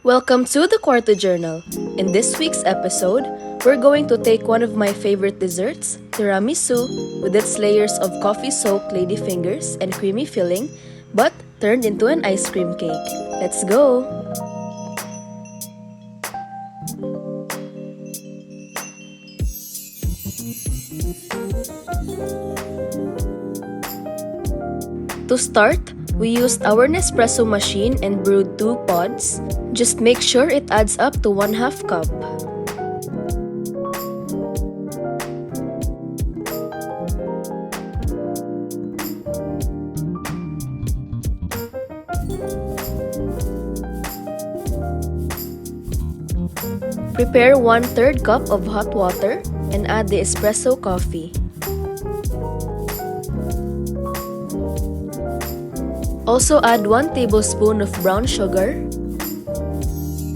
Welcome to the Cuarto Journal. In this week's episode, we're going to take one of my favorite desserts, tiramisu, with its layers of coffee-soaked ladyfingers and creamy filling, but turned into an ice cream cake. Let's go! To start, we used our Nespresso machine and brewed 2 pods. Just make sure it adds up to 1/2 cup. Prepare 1/3 cup of hot water and add the espresso coffee. Also add 1 tablespoon of brown sugar,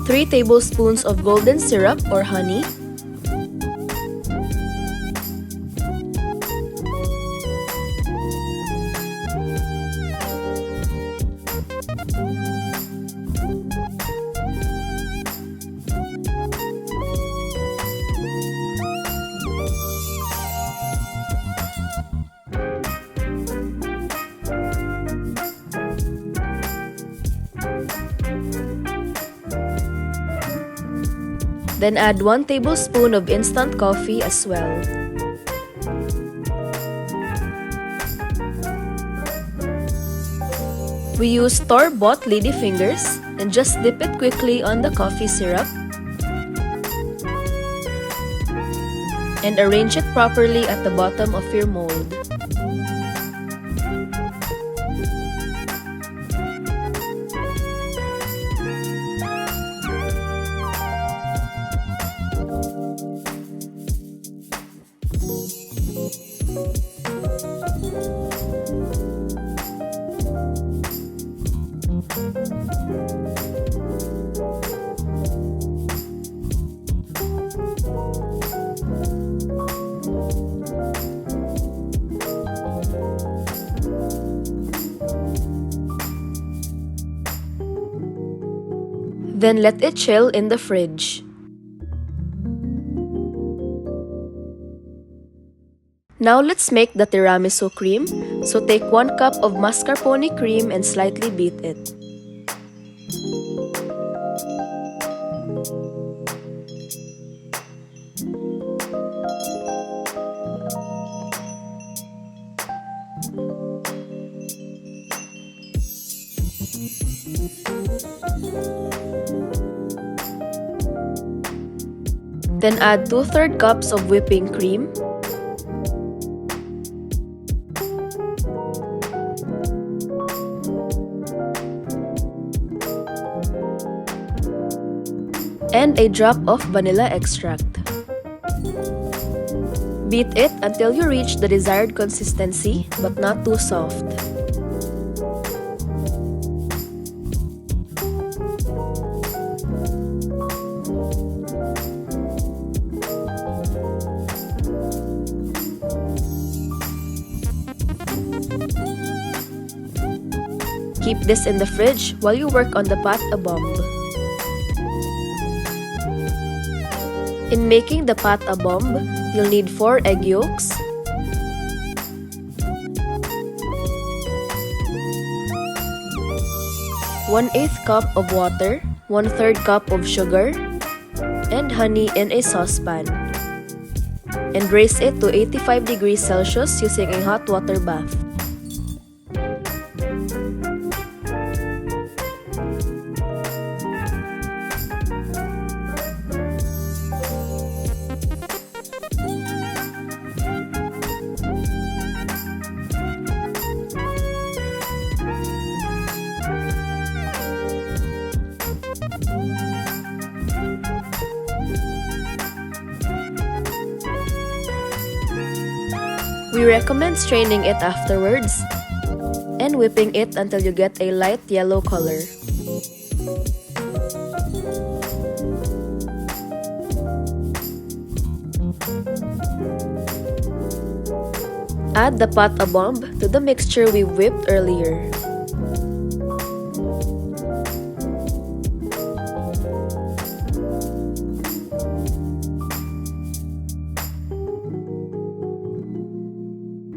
3 tablespoons of golden syrup or honey, then add 1 tablespoon of instant coffee as well. We use store-bought ladyfingers and just dip it quickly on the coffee syrup and arrange it properly at the bottom of your mold. Then let it chill in the fridge. Now let's make the tiramisu cream. So take 1 cup of mascarpone cream and slightly beat it. Then add 2/3 cups of whipping cream, and a drop of vanilla extract. Beat it until you reach the desired consistency but not too soft. Keep this in the fridge while you work on the pate bombe. In making the pate bombe, you'll need 4 egg yolks, 1/8 cup of water, 1/3 cup of sugar, and honey in a saucepan. And raise it to 85 degrees Celsius using a hot water bath. We recommend straining it afterwards and whipping it until you get a light yellow color. Add the pate bombe to the mixture we whipped earlier.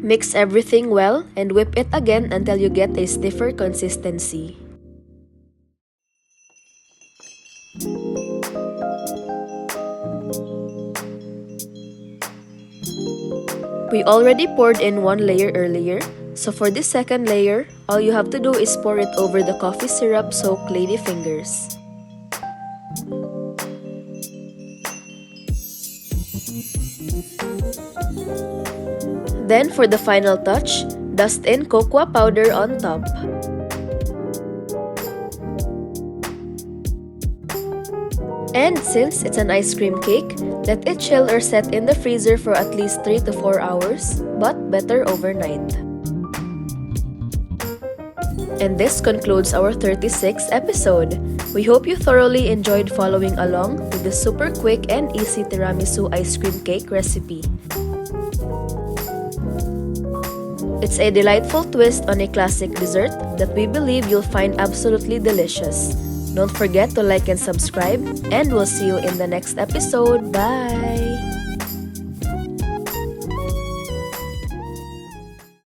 Mix everything well and whip it again until you get a stiffer consistency. We already poured in one layer earlier, so for this second layer, all you have to do is pour it over the coffee syrup soaked lady fingers. Then for the final touch, dust in cocoa powder on top. And since it's an ice cream cake, let it chill or set in the freezer for at least 3 to 4 hours, but better overnight. And this concludes our 36th episode. We hope you thoroughly enjoyed following along with the super quick and easy tiramisu ice cream cake recipe. It's a delightful twist on a classic dessert that we believe you'll find absolutely delicious. Don't forget to like and subscribe, and we'll see you in the next episode. Bye!